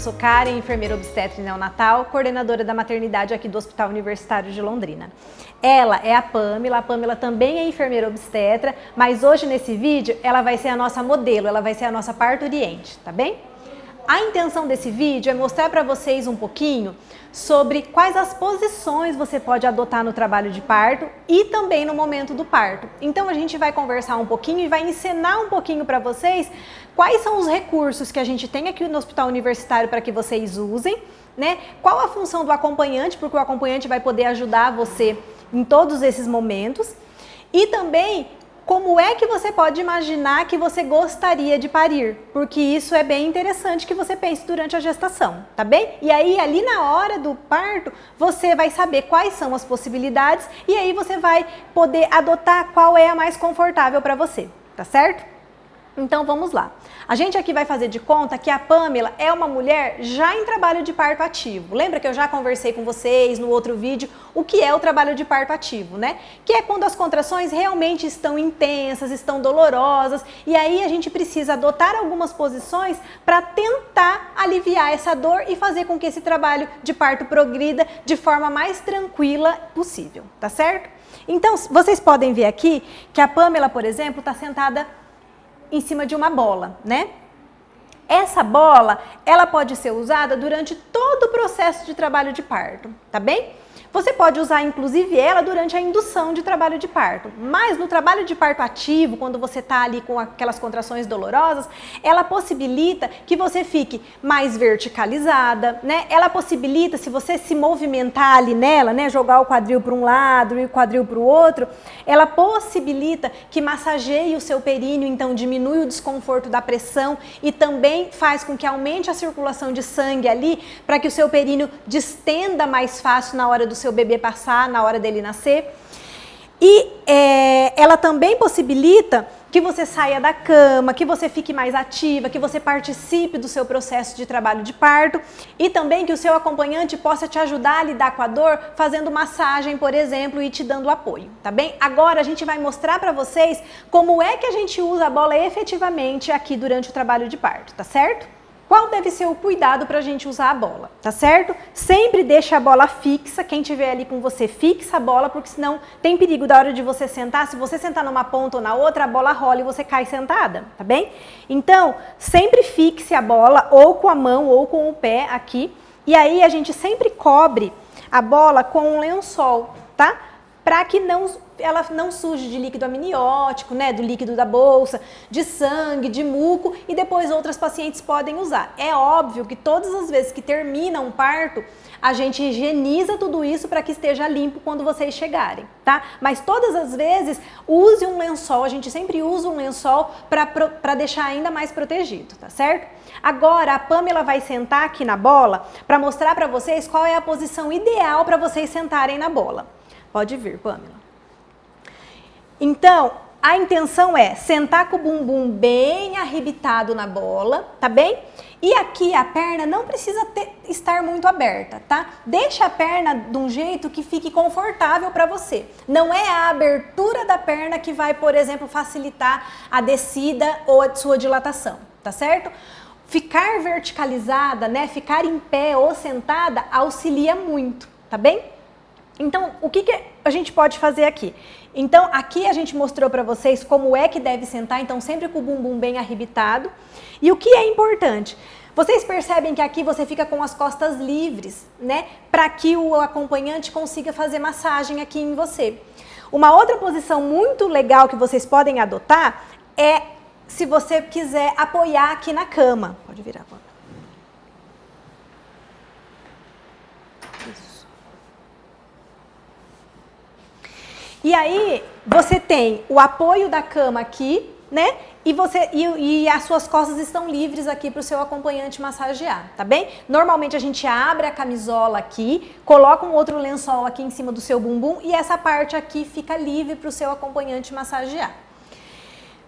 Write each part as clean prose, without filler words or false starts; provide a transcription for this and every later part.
sou Karen, enfermeira obstetra e neonatal, coordenadora da maternidade aqui do Hospital Universitário de Londrina. Ela é a Pamela também é enfermeira obstetra, mas hoje nesse vídeo ela vai ser a nossa modelo, ela vai ser a nossa parturiente, tá bem? A intenção desse vídeo é mostrar para vocês um pouquinho sobre quais as posições você pode adotar no trabalho de parto e também no momento do parto. Então a gente vai conversar um pouquinho e vai ensinar um pouquinho para vocês quais são os recursos que a gente tem aqui no Hospital Universitário para que vocês usem, né? Qual a função do acompanhante, porque o acompanhante vai poder ajudar você em todos esses momentos, e também como é que você pode imaginar que você gostaria de parir, porque isso é bem interessante que você pense durante a gestação, tá bem? E aí, ali na hora do parto, você vai saber quais são as possibilidades e aí você vai poder adotar qual é a mais confortável para você, tá certo? Então vamos lá. A gente aqui vai fazer de conta que a Pamela é uma mulher já em trabalho de parto ativo. Lembra que eu já conversei com vocês no outro vídeo o que é o trabalho de parto ativo, né? Que é quando as contrações realmente estão intensas, estão dolorosas, e aí a gente precisa adotar algumas posições para tentar aliviar essa dor e fazer com que esse trabalho de parto progrida de forma mais tranquila possível, tá certo? Então, vocês podem ver aqui que a Pamela, por exemplo, está sentada em cima de uma bola, né? Essa bola, ela pode ser usada durante todo o processo de trabalho de parto, tá bem? Você pode usar, inclusive, ela durante a indução de trabalho de parto, mas no trabalho de parto ativo, quando você tá ali com aquelas contrações dolorosas, ela possibilita que você fique mais verticalizada, né? Ela possibilita, se você se movimentar ali nela, né, jogar o quadril para um lado e o quadril para o outro, ela possibilita que massageie o seu períneo, então diminui o desconforto da pressão e também faz com que aumente a circulação de sangue ali, para que o seu períneo distenda mais fácil na hora do seu bebê passar, na hora dele nascer. E ela também possibilita que você saia da cama, que você fique mais ativa, que você participe do seu processo de trabalho de parto e também que o seu acompanhante possa te ajudar a lidar com a dor fazendo massagem, por exemplo, e te dando apoio, tá bem? Agora a gente vai mostrar para vocês como é que a gente usa a bola efetivamente aqui durante o trabalho de parto, tá certo? Qual deve ser o cuidado para a gente usar a bola, tá certo? Sempre deixa a bola fixa, quem tiver ali com você fixa a bola, porque senão tem perigo da hora de você sentar, se você sentar numa ponta ou na outra, a bola rola e você cai sentada, tá bem? Então, sempre fixe a bola ou com a mão ou com o pé aqui, e aí a gente sempre cobre a bola com um lençol, tá? Para que ela não suje de líquido amniótico, né, do líquido da bolsa, de sangue, de muco, e depois outras pacientes podem usar. É óbvio que todas as vezes que termina um parto, a gente higieniza tudo isso para que esteja limpo quando vocês chegarem, tá? Mas todas as vezes, use um lençol, a gente sempre usa um lençol para deixar ainda mais protegido, tá certo? Agora, a Pamela vai sentar aqui na bola para mostrar para vocês qual é a posição ideal para vocês sentarem na bola. Pode vir, Pamela. Então, a intenção é sentar com o bumbum bem arrebitado na bola, tá bem? E aqui a perna não precisa estar muito aberta, tá? Deixa a perna de um jeito que fique confortável para você. Não é a abertura da perna que vai, por exemplo, facilitar a descida ou a sua dilatação, tá certo? Ficar verticalizada, né? Ficar em pé ou sentada auxilia muito, tá bem? Então, o que a gente pode fazer aqui? Então, aqui a gente mostrou para vocês como é que deve sentar, então sempre com o bumbum bem arrebitado. E o que é importante? Vocês percebem que aqui você fica com as costas livres, né? Para que o acompanhante consiga fazer massagem aqui em você. Uma outra posição muito legal que vocês podem adotar é se você quiser apoiar aqui na cama. Pode virar, pode. E aí, você tem o apoio da cama aqui, né? E as suas costas estão livres aqui para o seu acompanhante massagear, tá bem? Normalmente a gente abre a camisola aqui, coloca um outro lençol aqui em cima do seu bumbum e essa parte aqui fica livre para o seu acompanhante massagear.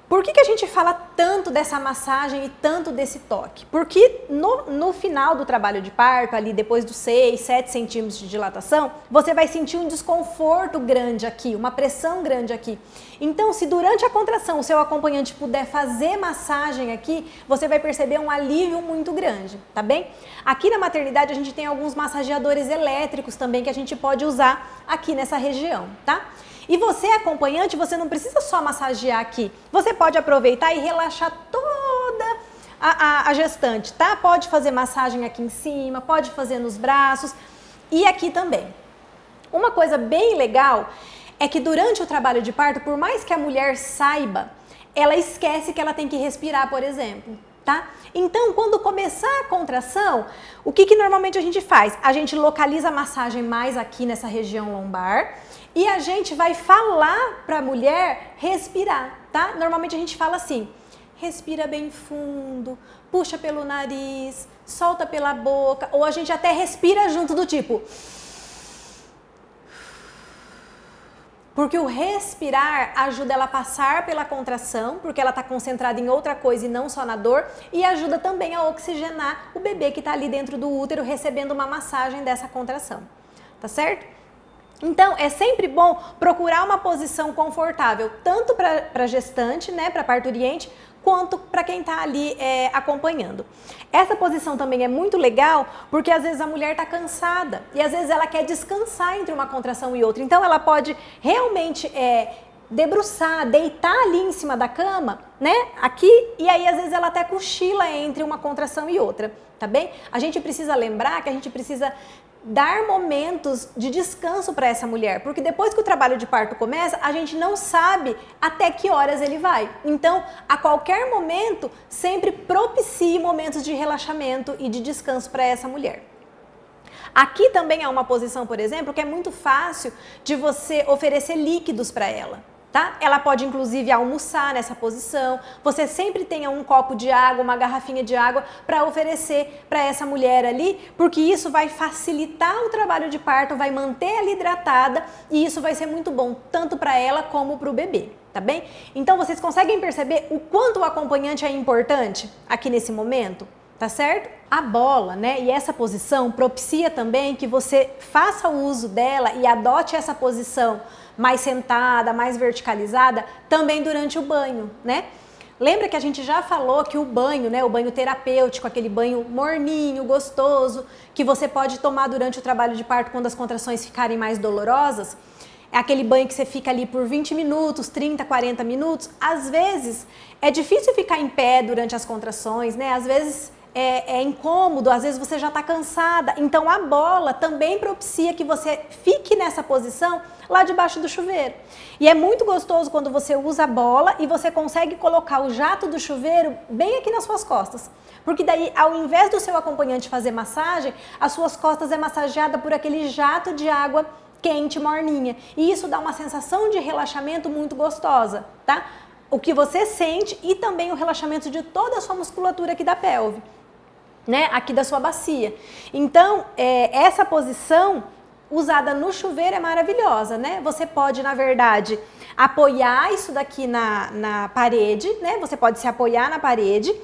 Por que a gente fala tanto dessa massagem e tanto desse toque? Porque no final do trabalho de parto, ali depois dos 6, 7 centímetros de dilatação, você vai sentir um desconforto grande aqui, uma pressão grande aqui. Então, se durante a contração o seu acompanhante puder fazer massagem aqui, você vai perceber um alívio muito grande, tá bem? Aqui na maternidade a gente tem alguns massageadores elétricos também que a gente pode usar aqui nessa região, tá? E você, acompanhante, você não precisa só massagear aqui. Você pode aproveitar e relaxar toda a gestante, tá? Pode fazer massagem aqui em cima, pode fazer nos braços e aqui também. Uma coisa bem legal é que durante o trabalho de parto, por mais que a mulher saiba, ela esquece que ela tem que respirar, por exemplo, tá? Então, quando começar a contração, o que normalmente a gente faz? A gente localiza a massagem mais aqui nessa região lombar e a gente vai falar para a mulher respirar, tá? Normalmente a gente fala assim, respira bem fundo, puxa pelo nariz, solta pela boca, ou a gente até respira junto do tipo... Porque o respirar ajuda ela a passar pela contração, porque ela está concentrada em outra coisa e não só na dor, e ajuda também a oxigenar o bebê que está ali dentro do útero recebendo uma massagem dessa contração, tá certo? Então, é sempre bom procurar uma posição confortável, tanto para a gestante, né, para parturiente, quanto para quem está ali acompanhando. Essa posição também é muito legal porque às vezes a mulher está cansada e às vezes ela quer descansar entre uma contração e outra. Então ela pode realmente debruçar, deitar ali em cima da cama, né, aqui, e aí às vezes ela até cochila entre uma contração e outra, tá bem? A gente precisa lembrar que a gente precisa dar momentos de descanso para essa mulher, porque depois que o trabalho de parto começa, a gente não sabe até que horas ele vai. Então, a qualquer momento, sempre propicie momentos de relaxamento e de descanso para essa mulher. Aqui também é uma posição, por exemplo, que é muito fácil de você oferecer líquidos para ela. Tá? Ela pode inclusive almoçar nessa posição, você sempre tenha um copo de água, uma garrafinha de água para oferecer para essa mulher ali, porque isso vai facilitar o trabalho de parto, vai manter ela hidratada e isso vai ser muito bom tanto para ela como para o bebê, tá bem? Então vocês conseguem perceber o quanto o acompanhante é importante aqui nesse momento? Tá certo? A bola, né, e essa posição propicia também que você faça o uso dela e adote essa posição mais sentada, mais verticalizada, também durante o banho, né? Lembra que a gente já falou que o banho, né, o banho terapêutico, aquele banho morninho, gostoso, que você pode tomar durante o trabalho de parto quando as contrações ficarem mais dolorosas, é aquele banho que você fica ali por 20 minutos, 30, 40 minutos. Às vezes é difícil ficar em pé durante as contrações, né? Às vezes é incômodo, às vezes você já está cansada. Então a bola também propicia que você fique nessa posição lá debaixo do chuveiro. E é muito gostoso quando você usa a bola e você consegue colocar o jato do chuveiro bem aqui nas suas costas. Porque daí, ao invés do seu acompanhante fazer massagem, as suas costas é massageada por aquele jato de água quente, morninha. E isso dá uma sensação de relaxamento muito gostosa, tá? O que você sente e também o relaxamento de toda a sua musculatura aqui da pelve, né? Aqui da sua bacia. Então, essa posição usada no chuveiro é maravilhosa, né? Você pode, na verdade, apoiar isso daqui na parede, né? Você pode se apoiar na parede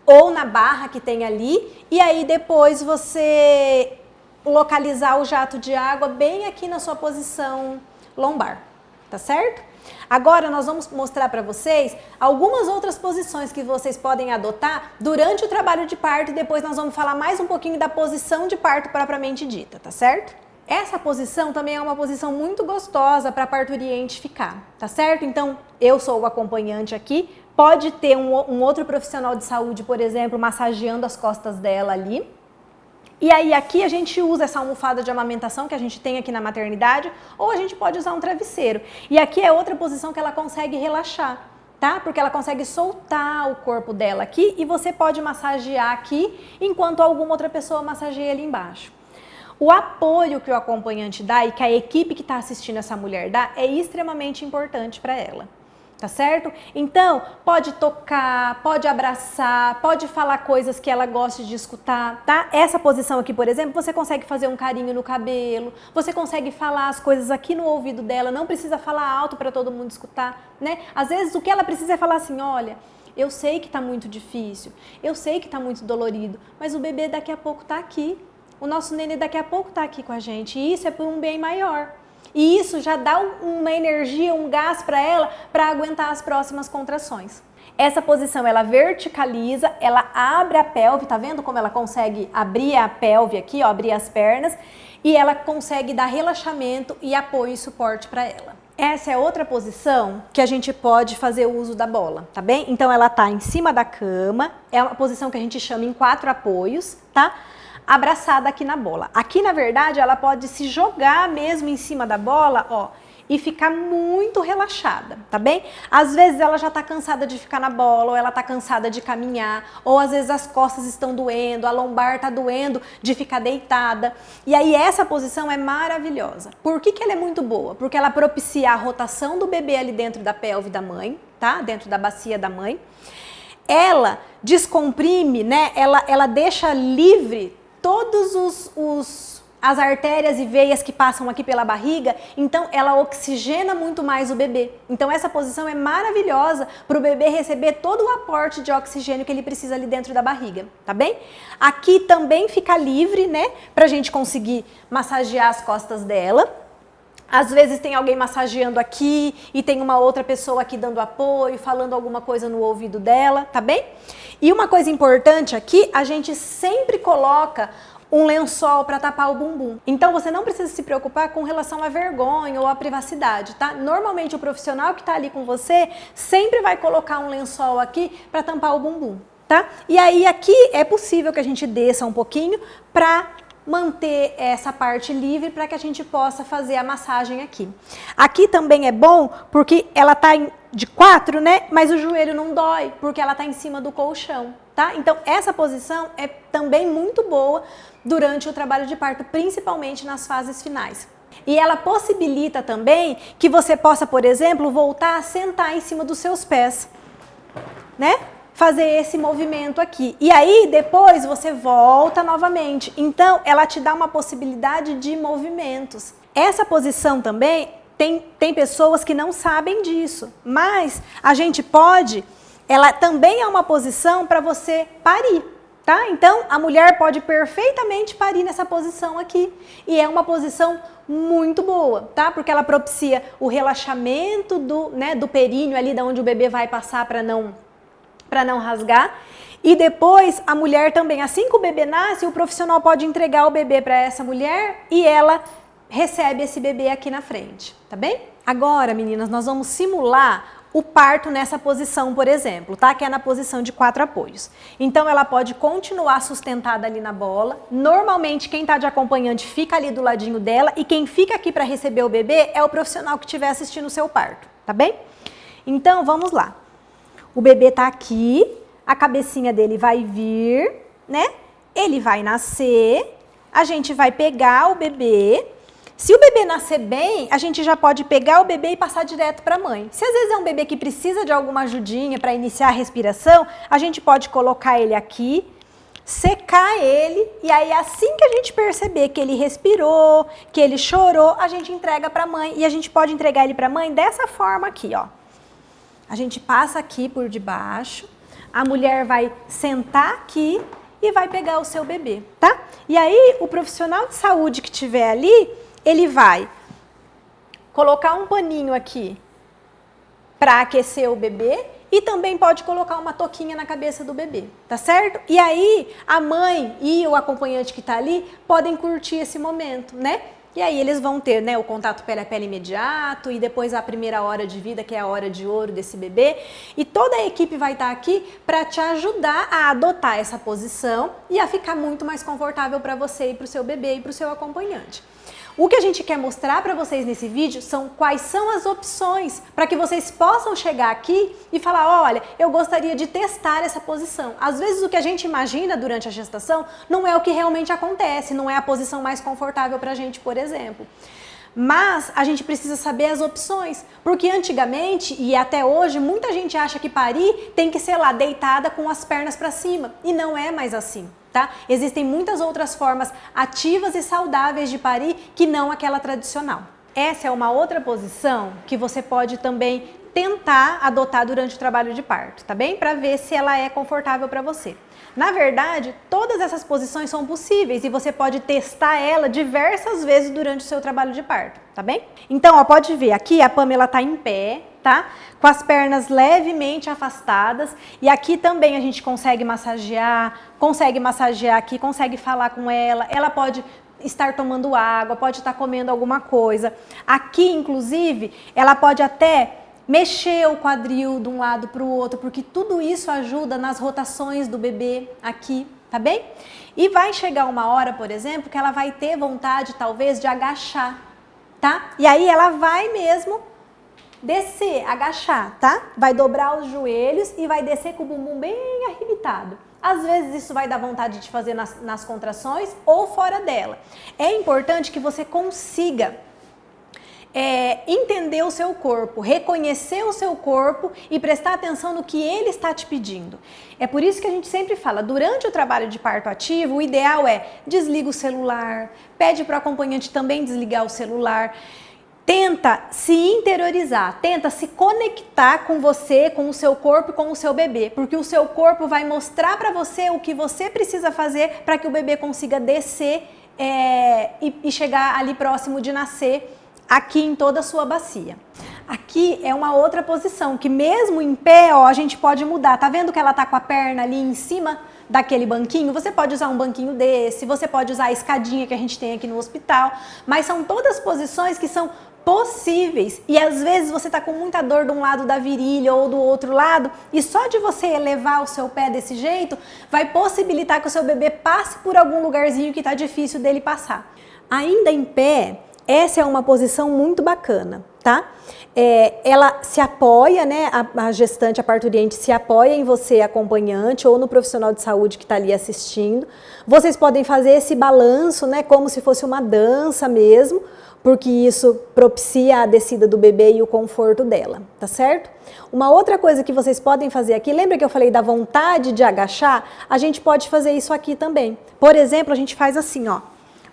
ou na barra que tem ali e aí depois você localizar o jato de água bem aqui na sua posição lombar, tá certo? Agora nós vamos mostrar para vocês algumas outras posições que vocês podem adotar durante o trabalho de parto e depois nós vamos falar mais um pouquinho da posição de parto propriamente dita, tá certo? Essa posição também é uma posição muito gostosa para a parturiente ficar, tá certo? Então, eu sou o acompanhante aqui, pode ter um outro profissional de saúde, por exemplo, massageando as costas dela ali. E aí aqui a gente usa essa almofada de amamentação que a gente tem aqui na maternidade, ou a gente pode usar um travesseiro. E aqui é outra posição que ela consegue relaxar, tá? Porque ela consegue soltar o corpo dela aqui e você pode massagear aqui enquanto alguma outra pessoa massageia ali embaixo. O apoio que o acompanhante dá e que a equipe que está assistindo essa mulher dá é extremamente importante para ela, tá certo? Então, pode tocar, pode abraçar, pode falar coisas que ela goste de escutar, tá? Essa posição aqui, por exemplo, você consegue fazer um carinho no cabelo, você consegue falar as coisas aqui no ouvido dela, não precisa falar alto para todo mundo escutar, né? Às vezes o que ela precisa é falar assim, olha, eu sei que tá muito difícil, eu sei que tá muito dolorido, mas o bebê daqui a pouco tá aqui, o nosso nenê daqui a pouco tá aqui com a gente, e isso é por um bem maior. E isso já dá uma energia, um gás para ela para aguentar as próximas contrações. Essa posição ela verticaliza, ela abre a pelve, tá vendo como ela consegue abrir a pelve aqui, ó, abrir as pernas, e ela consegue dar relaxamento e apoio e suporte para ela. Essa é outra posição que a gente pode fazer o uso da bola, tá bem? Então ela tá em cima da cama, é uma posição que a gente chama em 4 apoios, tá? Abraçada aqui na bola. Aqui, na verdade, ela pode se jogar mesmo em cima da bola, ó, e ficar muito relaxada, tá bem? Às vezes ela já tá cansada de ficar na bola, ou ela tá cansada de caminhar, ou às vezes as costas estão doendo, a lombar tá doendo de ficar deitada. E aí essa posição é maravilhosa. Por que que ela é muito boa? Porque ela propicia a rotação do bebê ali dentro da pelve da mãe, tá? Dentro da bacia da mãe. Ela descomprime, né? Ela deixa livre todos as artérias e veias que passam aqui pela barriga, então ela oxigena muito mais o bebê. Então essa posição é maravilhosa para o bebê receber todo o aporte de oxigênio que ele precisa ali dentro da barriga, tá bem? Aqui também fica livre, né, pra gente conseguir massagear as costas dela. Às vezes tem alguém massageando aqui e tem uma outra pessoa aqui dando apoio, falando alguma coisa no ouvido dela, tá bem? E uma coisa importante aqui, a gente sempre coloca um lençol para tapar o bumbum. Então você não precisa se preocupar com relação à vergonha ou à privacidade, tá? Normalmente o profissional que tá ali com você sempre vai colocar um lençol aqui para tampar o bumbum, tá? E aí aqui é possível que a gente desça um pouquinho para manter essa parte livre para que a gente possa fazer a massagem aqui. Aqui também é bom porque ela tá de 4, né? Mas o joelho não dói porque ela tá em cima do colchão, tá? Então essa posição é também muito boa durante o trabalho de parto, principalmente nas fases finais. E ela possibilita também que você possa, por exemplo, voltar a sentar em cima dos seus pés, né? Fazer esse movimento aqui. E aí, depois, você volta novamente. Então, ela te dá uma possibilidade de movimentos. Essa posição também, tem pessoas que não sabem disso, mas a gente pode, ela também é uma posição para você parir, tá? Então, a mulher pode perfeitamente parir nessa posição aqui. E é uma posição muito boa, tá? Porque ela propicia o relaxamento do períneo ali, da onde o bebê vai passar para não rasgar. E depois a mulher também, assim que o bebê nasce, o profissional pode entregar o bebê para essa mulher e ela recebe esse bebê aqui na frente, tá bem? Agora, meninas, nós vamos simular o parto nessa posição, por exemplo, tá? Que é na posição de 4 apoios. Então ela pode continuar sustentada ali na bola. Normalmente quem tá de acompanhante fica ali do ladinho dela e quem fica aqui para receber o bebê é o profissional que estiver assistindo o seu parto, tá bem? Então vamos lá. O bebê tá aqui, a cabecinha dele vai vir, né? Ele vai nascer, a gente vai pegar o bebê. Se o bebê nascer bem, a gente já pode pegar o bebê e passar direto para a mãe. Se às vezes é um bebê que precisa de alguma ajudinha para iniciar a respiração, a gente pode colocar ele aqui, secar ele, e aí assim que a gente perceber que ele respirou, que ele chorou, a gente entrega para a mãe. E a gente pode entregar ele para a mãe dessa forma aqui, ó. A gente passa aqui por debaixo, a mulher vai sentar aqui e vai pegar o seu bebê, tá? E aí o profissional de saúde que tiver ali, ele vai colocar um paninho aqui para aquecer o bebê e também pode colocar uma touquinha na cabeça do bebê, tá certo? E aí a mãe e o acompanhante que tá ali podem curtir esse momento, né? E aí eles vão ter, né, o contato pele a pele imediato e depois a primeira hora de vida, que é a hora de ouro desse bebê. E toda a equipe vai estar aqui para te ajudar a adotar essa posição e a ficar muito mais confortável para você e para o seu bebê e para o seu acompanhante. O que a gente quer mostrar para vocês nesse vídeo são quais são as opções para que vocês possam chegar aqui e falar, olha, eu gostaria de testar essa posição. Às vezes o que a gente imagina durante a gestação não é o que realmente acontece, não é a posição mais confortável para a gente, por exemplo. Mas a gente precisa saber as opções, porque antigamente e até hoje muita gente acha que parir tem que ser lá deitada com as pernas para cima e não é mais assim, tá? Existem muitas outras formas ativas e saudáveis de parir que não aquela tradicional. Essa é uma outra posição que você pode também tentar adotar durante o trabalho de parto, tá bem? Para ver se ela é confortável para você. Na verdade, todas essas posições são possíveis e você pode testar ela diversas vezes durante o seu trabalho de parto, tá bem? Então, ó, pode ver, aqui a Pamela tá em pé, tá? Com as pernas levemente afastadas e aqui também a gente consegue massagear aqui, consegue falar com ela, ela pode estar tomando água, pode estar comendo alguma coisa. Aqui, inclusive, ela pode até mexer o quadril de um lado para o outro, porque tudo isso ajuda nas rotações do bebê aqui, tá bem? E vai chegar uma hora, por exemplo, que ela vai ter vontade, talvez, de agachar, tá? E aí ela vai mesmo descer, agachar, tá? Vai dobrar os joelhos e vai descer com o bumbum bem arrebitado. Às vezes isso vai dar vontade de fazer nas contrações ou fora dela. É importante que você consiga entender o seu corpo, reconhecer o seu corpo e prestar atenção no que ele está te pedindo. É por isso que a gente sempre fala, durante o trabalho de parto ativo, o ideal é desliga o celular, pede para o acompanhante também desligar o celular, tenta se interiorizar, tenta se conectar com você, com o seu corpo e com o seu bebê, porque o seu corpo vai mostrar para você o que você precisa fazer para que o bebê consiga descer e chegar ali próximo de nascer, aqui em toda a sua bacia. Aqui é uma outra posição, que mesmo em pé, ó, a gente pode mudar. Tá vendo que ela tá com a perna ali em cima daquele banquinho? Você pode usar um banquinho desse, você pode usar a escadinha que a gente tem aqui no hospital, mas são todas posições que são possíveis e às vezes você tá com muita dor de um lado da virilha ou do outro lado e só de você elevar o seu pé desse jeito vai possibilitar que o seu bebê passe por algum lugarzinho que tá difícil dele passar. Ainda em pé, essa é uma posição muito bacana, tá? Ela se apoia, né? A gestante, a parturiente se apoia em você, acompanhante, ou no profissional de saúde que está ali assistindo. Vocês podem fazer esse balanço, né? Como se fosse uma dança mesmo, porque isso propicia a descida do bebê e o conforto dela, tá certo? Uma outra coisa que vocês podem fazer aqui, lembra que eu falei da vontade de agachar? A gente pode fazer isso aqui também. Por exemplo, a gente faz assim, ó.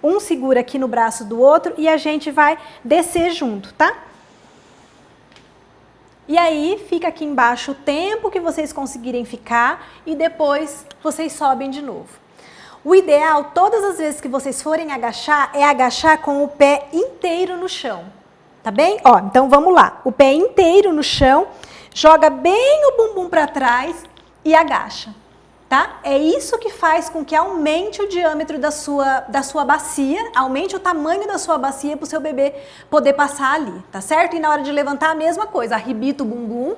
Um segura aqui no braço do outro e a gente vai descer junto, tá? E aí fica aqui embaixo o tempo que vocês conseguirem ficar e depois vocês sobem de novo. O ideal, todas as vezes que vocês forem agachar, é agachar com o pé inteiro no chão, tá bem? Ó, então vamos lá. O pé inteiro no chão, joga bem o bumbum para trás e agacha. Tá? É isso que faz com que aumente o diâmetro da sua bacia, aumente o tamanho da sua bacia para o seu bebê poder passar ali, tá certo? E na hora de levantar a mesma coisa, arrebita o bumbum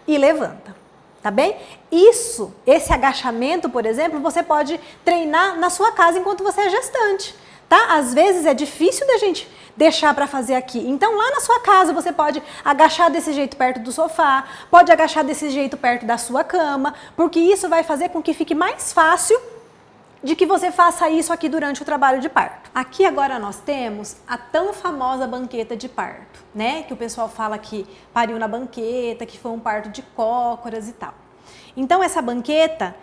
e levanta, tá bem? Esse agachamento, por exemplo, você pode treinar na sua casa enquanto você é gestante, tá? Às vezes é difícil da gente deixar para fazer aqui. Então lá na sua casa você pode agachar desse jeito perto do sofá, pode agachar desse jeito perto da sua cama, porque isso vai fazer com que fique mais fácil de que você faça isso aqui durante o trabalho de parto. Aqui agora nós temos a tão famosa banqueta de parto, né? Que o pessoal fala que pariu na banqueta, que foi um parto de cócoras e tal. Então essa banqueta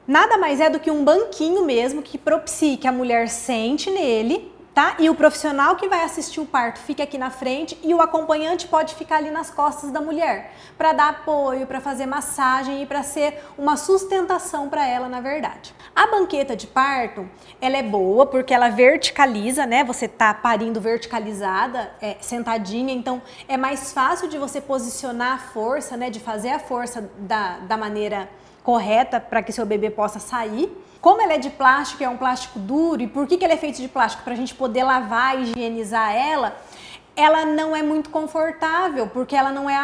nada mais é do que um banquinho mesmo que propicie que a mulher sente nele, tá? E o profissional que vai assistir o parto fica aqui na frente e o acompanhante pode ficar ali nas costas da mulher para dar apoio, para fazer massagem e para ser uma sustentação para ela, na verdade. A banqueta de parto, ela é boa porque ela verticaliza, né? Você tá parindo verticalizada, sentadinha, então é mais fácil de você posicionar a força, né? De fazer a força da maneira correta para que seu bebê possa sair. Como ela é de plástico, é um plástico duro, e por que ele é feito de plástico? Para a gente poder lavar e higienizar ela não é muito confortável, porque ela não é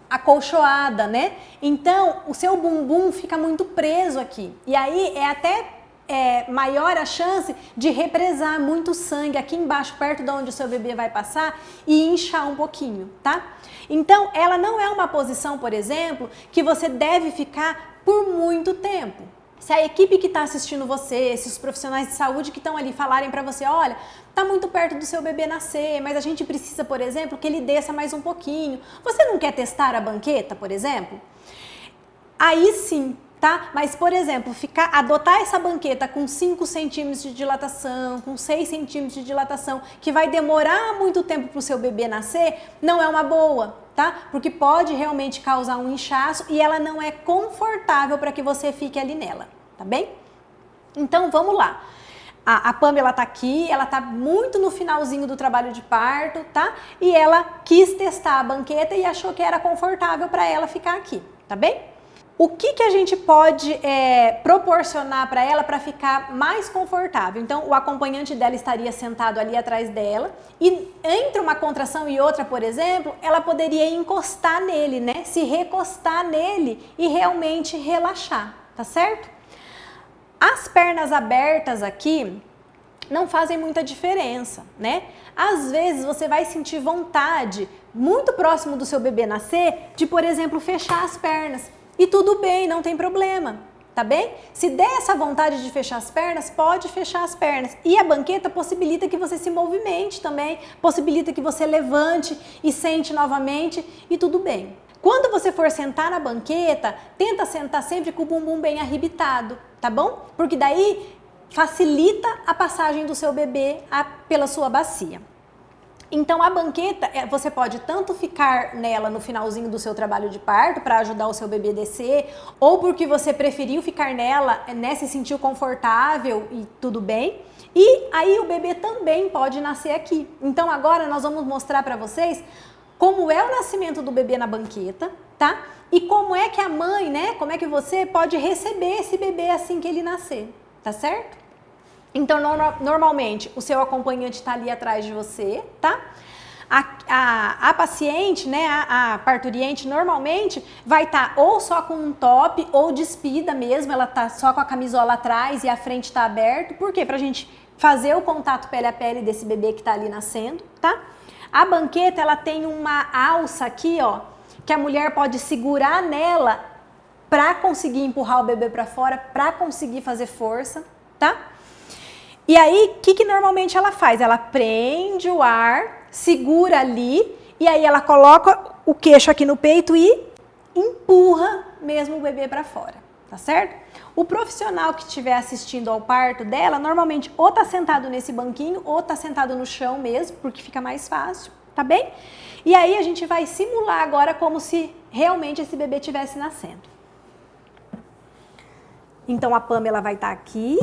acolchoada, né? Então, o seu bumbum fica muito preso aqui. E aí é até maior a chance de represar muito sangue aqui embaixo, perto de onde o seu bebê vai passar e inchar um pouquinho, tá? Então, ela não é uma posição, por exemplo, que você deve ficar por muito tempo. Se a equipe que está assistindo você, se os profissionais de saúde que estão ali falarem para você, olha, está muito perto do seu bebê nascer, mas a gente precisa, por exemplo, que ele desça mais um pouquinho. Você não quer testar a banqueta, por exemplo? Aí sim, tá? Mas, por exemplo, adotar essa banqueta com 5 centímetros de dilatação, com 6 centímetros de dilatação, que vai demorar muito tempo para o seu bebê nascer, não é uma boa, tá? Porque pode realmente causar um inchaço e ela não é confortável para que você fique ali nela, tá bem? Então, vamos lá. A Pamela tá aqui, ela tá muito no finalzinho do trabalho de parto, tá? E ela quis testar a banqueta e achou que era confortável para ela ficar aqui, tá bem? O que a gente pode proporcionar para ela para ficar mais confortável? Então, o acompanhante dela estaria sentado ali atrás dela e entre uma contração e outra, por exemplo, ela poderia encostar nele, né? Se recostar nele e realmente relaxar, tá certo? As pernas abertas aqui não fazem muita diferença, né? Às vezes você vai sentir vontade, muito próximo do seu bebê nascer, de, por exemplo, fechar as pernas. E tudo bem, não tem problema, tá bem? Se der essa vontade de fechar as pernas, pode fechar as pernas. E a banqueta possibilita que você se movimente também, possibilita que você levante e sente novamente e tudo bem. Quando você for sentar na banqueta, tenta sentar sempre com o bumbum bem arrebitado, tá bom? Porque daí facilita a passagem do seu bebê pela sua bacia. Então a banqueta, você pode tanto ficar nela no finalzinho do seu trabalho de parto para ajudar o seu bebê a descer, ou porque você preferiu ficar nela, né, se sentiu confortável e tudo bem. E aí o bebê também pode nascer aqui. Então agora nós vamos mostrar para vocês como é o nascimento do bebê na banqueta, tá? E como é que a mãe, né, como é que você pode receber esse bebê assim que ele nascer, tá certo? Então, normalmente, o seu acompanhante está ali atrás de você, tá? A paciente, né, a parturiente, normalmente vai estar ou só com um top ou despida mesmo, ela tá só com a camisola atrás e a frente está aberta. Por quê? Pra gente fazer o contato pele a pele desse bebê que está ali nascendo, tá? A banqueta, ela tem uma alça aqui, ó, que a mulher pode segurar nela para conseguir empurrar o bebê para fora, para conseguir fazer força, tá? E aí, o que normalmente ela faz? Ela prende o ar, segura ali, e aí ela coloca o queixo aqui no peito e empurra mesmo o bebê para fora, tá certo? O profissional que estiver assistindo ao parto dela, normalmente ou tá sentado nesse banquinho, ou tá sentado no chão mesmo, porque fica mais fácil, tá bem? E aí a gente vai simular agora como se realmente esse bebê estivesse nascendo. Então a Pamela vai estar aqui,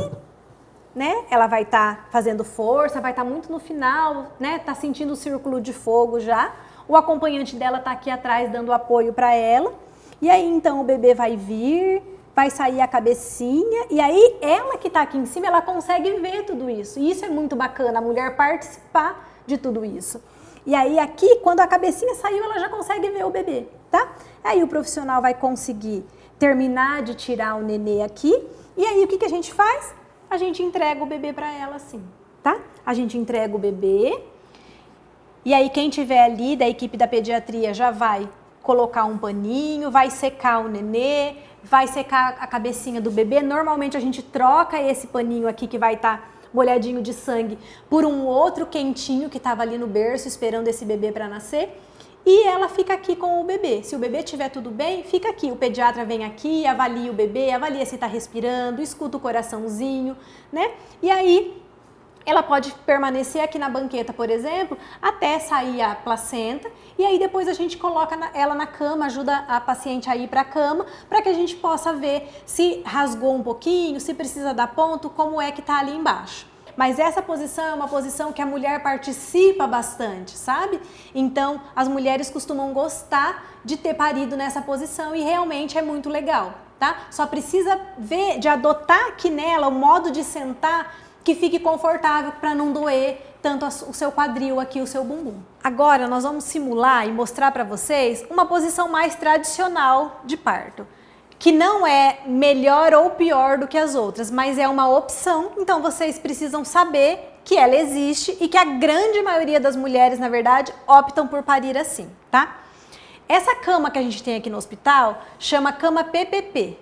né? Ela vai estar fazendo força, vai estar muito no final, né? Tá sentindo o círculo de fogo já. O acompanhante dela tá aqui atrás dando apoio para ela. E aí então o bebê vai vir, vai sair a cabecinha e aí ela que tá aqui em cima, ela consegue ver tudo isso. E isso é muito bacana, a mulher participar de tudo isso. E aí aqui, quando a cabecinha saiu, ela já consegue ver o bebê, tá? Aí o profissional vai conseguir terminar de tirar o nenê aqui. E aí o que a gente faz? A gente entrega o bebê para ela assim, tá? A gente entrega o bebê e aí quem tiver ali da equipe da pediatria já vai colocar um paninho, vai secar o nenê, vai secar a cabecinha do bebê. Normalmente a gente troca esse paninho aqui que vai estar molhadinho de sangue por um outro quentinho que estava ali no berço esperando esse bebê para nascer. E ela fica aqui com o bebê. Se o bebê estiver tudo bem, fica aqui. O pediatra vem aqui, avalia o bebê, avalia se está respirando, escuta o coraçãozinho, né? E aí, ela pode permanecer aqui na banqueta, por exemplo, até sair a placenta. E aí, depois a gente coloca ela na cama, ajuda a paciente a ir para a cama, para que a gente possa ver se rasgou um pouquinho, se precisa dar ponto, como é que está ali embaixo. Mas essa posição é uma posição que a mulher participa bastante, sabe? Então, as mulheres costumam gostar de ter parido nessa posição e realmente é muito legal, tá? Só precisa ver, de adotar aqui nela o modo de sentar que fique confortável para não doer tanto o seu quadril aqui, o seu bumbum. Agora, nós vamos simular e mostrar para vocês uma posição mais tradicional de parto, que não é melhor ou pior do que as outras, mas é uma opção, então vocês precisam saber que ela existe e que a grande maioria das mulheres, na verdade, optam por parir assim, tá? Essa cama que a gente tem aqui no hospital chama cama PPP,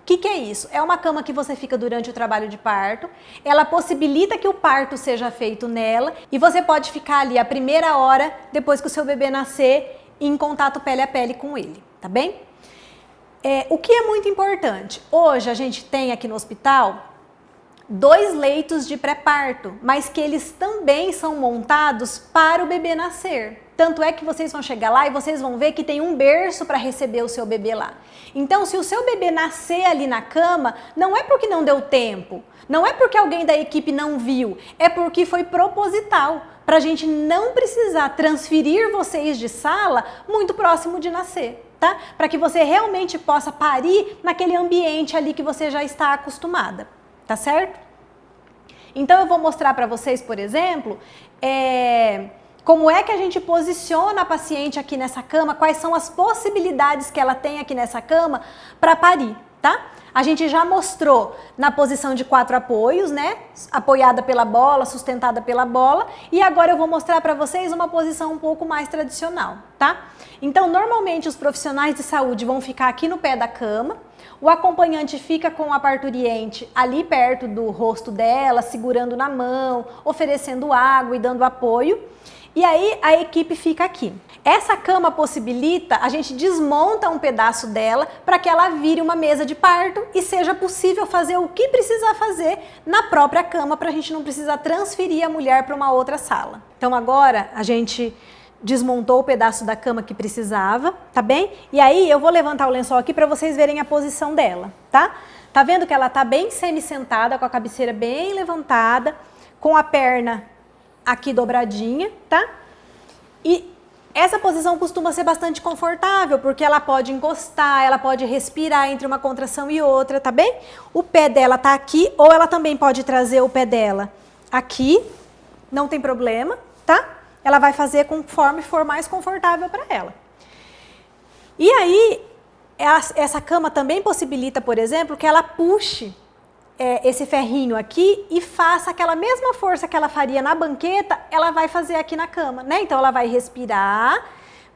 O que é isso? É uma cama que você fica durante o trabalho de parto, ela possibilita que o parto seja feito nela e você pode ficar ali a primeira hora depois que o seu bebê nascer em contato pele a pele com ele, tá bem? O que é muito importante, hoje a gente tem aqui no hospital 2 leitos de pré-parto, mas que eles também são montados para o bebê nascer. Tanto é que vocês vão chegar lá e vocês vão ver que tem um berço para receber o seu bebê lá. Então, se o seu bebê nascer ali na cama, não é porque não deu tempo, não é porque alguém da equipe não viu, é porque foi proposital, para a gente não precisar transferir vocês de sala muito próximo de nascer, tá? Para que você realmente possa parir naquele ambiente ali que você já está acostumada, tá certo? Então, eu vou mostrar para vocês, por exemplo, como é que a gente posiciona a paciente aqui nessa cama, quais são as possibilidades que ela tem aqui nessa cama para parir, tá? A gente já mostrou na posição de 4 apoios, né? Apoiada pela bola, sustentada pela bola. E agora eu vou mostrar para vocês uma posição um pouco mais tradicional, tá? Então, normalmente os profissionais de saúde vão ficar aqui no pé da cama. O acompanhante fica com a parturiente ali perto do rosto dela, segurando na mão, oferecendo água e dando apoio. E aí a equipe fica aqui. Essa cama possibilita, a gente desmonta um pedaço dela para que ela vire uma mesa de parto e seja possível fazer o que precisar fazer na própria cama para a gente não precisar transferir a mulher para uma outra sala. Então agora a gente desmontou o pedaço da cama que precisava, tá bem? E aí eu vou levantar o lençol aqui para vocês verem a posição dela, tá? Tá vendo que ela tá bem semi-sentada, com a cabeceira bem levantada, com a perna aqui dobradinha, tá? E essa posição costuma ser bastante confortável, porque ela pode encostar, ela pode respirar entre uma contração e outra, tá bem? O pé dela tá aqui, ou ela também pode trazer o pé dela aqui, não tem problema, tá? Ela vai fazer conforme for mais confortável para ela. E aí, essa cama também possibilita, por exemplo, que ela puxe esse ferrinho aqui e faça aquela mesma força que ela faria na banqueta, ela vai fazer aqui na cama, né? Então ela vai respirar,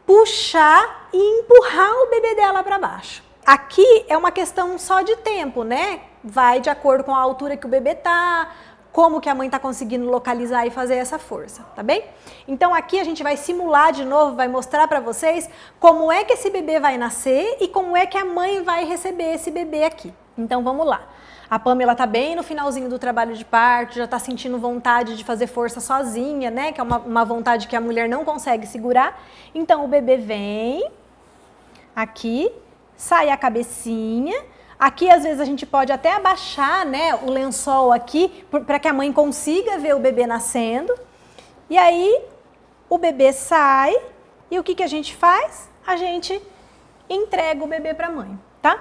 puxar e empurrar o bebê dela para baixo. Aqui é uma questão só de tempo, né? Vai de acordo com a altura que o bebê tá, como que a mãe tá conseguindo localizar e fazer essa força, tá bem? Então aqui a gente vai simular de novo, vai mostrar para vocês como é que esse bebê vai nascer e como é que a mãe vai receber esse bebê aqui. Então vamos lá. A Pamela tá bem no finalzinho do trabalho de parto, já tá sentindo vontade de fazer força sozinha, né? Que é uma vontade que a mulher não consegue segurar. Então o bebê vem aqui, sai a cabecinha. Aqui às vezes a gente pode até abaixar, né, o lençol aqui para que a mãe consiga ver o bebê nascendo. E aí o bebê sai e o que a gente faz? A gente entrega o bebê para a mãe, tá?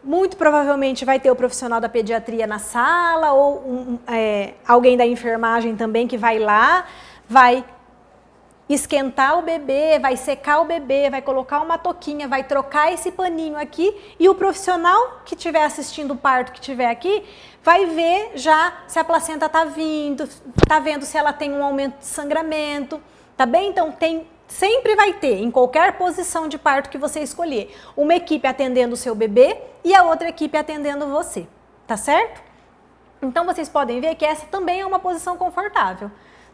Muito provavelmente vai ter o profissional da pediatria na sala ou alguém da enfermagem também que vai lá, vai esquentar o bebê, vai secar o bebê, vai colocar uma touquinha, vai trocar esse paninho aqui e o profissional que estiver assistindo o parto, que estiver aqui, vai ver já se a placenta tá vindo, tá vendo se ela tem um aumento de sangramento, tá bem? Então sempre vai ter, em qualquer posição de parto que você escolher, uma equipe atendendo o seu bebê e a outra equipe atendendo você, tá certo? Então vocês podem ver que essa também é uma posição confortável.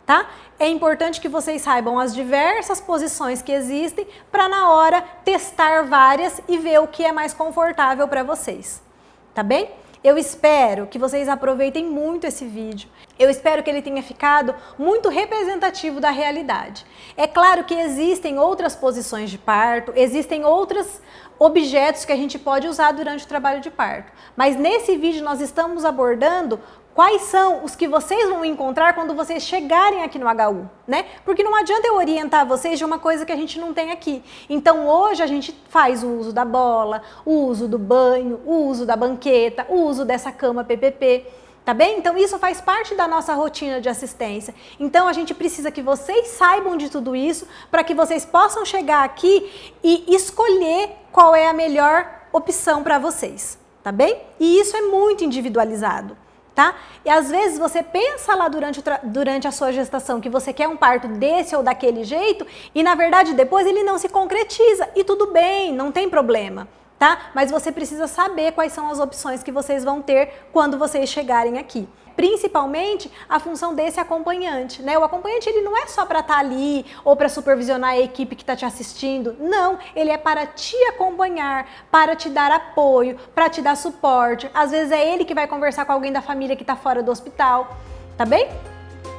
Tá? É importante que vocês saibam as diversas posições que existem para na hora testar várias e ver o que é mais confortável para vocês, tá bem? Eu espero que vocês aproveitem muito esse vídeo. Eu espero que ele tenha ficado muito representativo da realidade. É claro que existem outras posições de parto, existem outros objetos que a gente pode usar durante o trabalho de parto, mas nesse vídeo nós estamos abordando quais são os que vocês vão encontrar quando vocês chegarem aqui no HU, né? Porque não adianta eu orientar vocês de uma coisa que a gente não tem aqui. Então hoje a gente faz o uso da bola, o uso do banho, o uso da banqueta, o uso dessa cama PPP, tá bem? Então isso faz parte da nossa rotina de assistência. Então a gente precisa que vocês saibam de tudo isso para que vocês possam chegar aqui e escolher qual é a melhor opção para vocês, tá bem? E isso é muito individualizado. Tá? E às vezes você pensa lá durante a sua gestação que você quer um parto desse ou daquele jeito e na verdade depois ele não se concretiza e tudo bem, não tem problema, tá? Mas você precisa saber quais são as opções que vocês vão ter quando vocês chegarem aqui. Principalmente a função desse acompanhante, né? O acompanhante ele não é só para estar ali ou para supervisionar a equipe que está te assistindo, não, ele é para te acompanhar, para te dar apoio, para te dar suporte. Às vezes é ele que vai conversar com alguém da família que está fora do hospital, tá bem?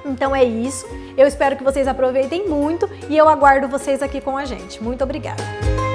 Então é isso, eu espero que vocês aproveitem muito e eu aguardo vocês aqui com a gente. Muito obrigada!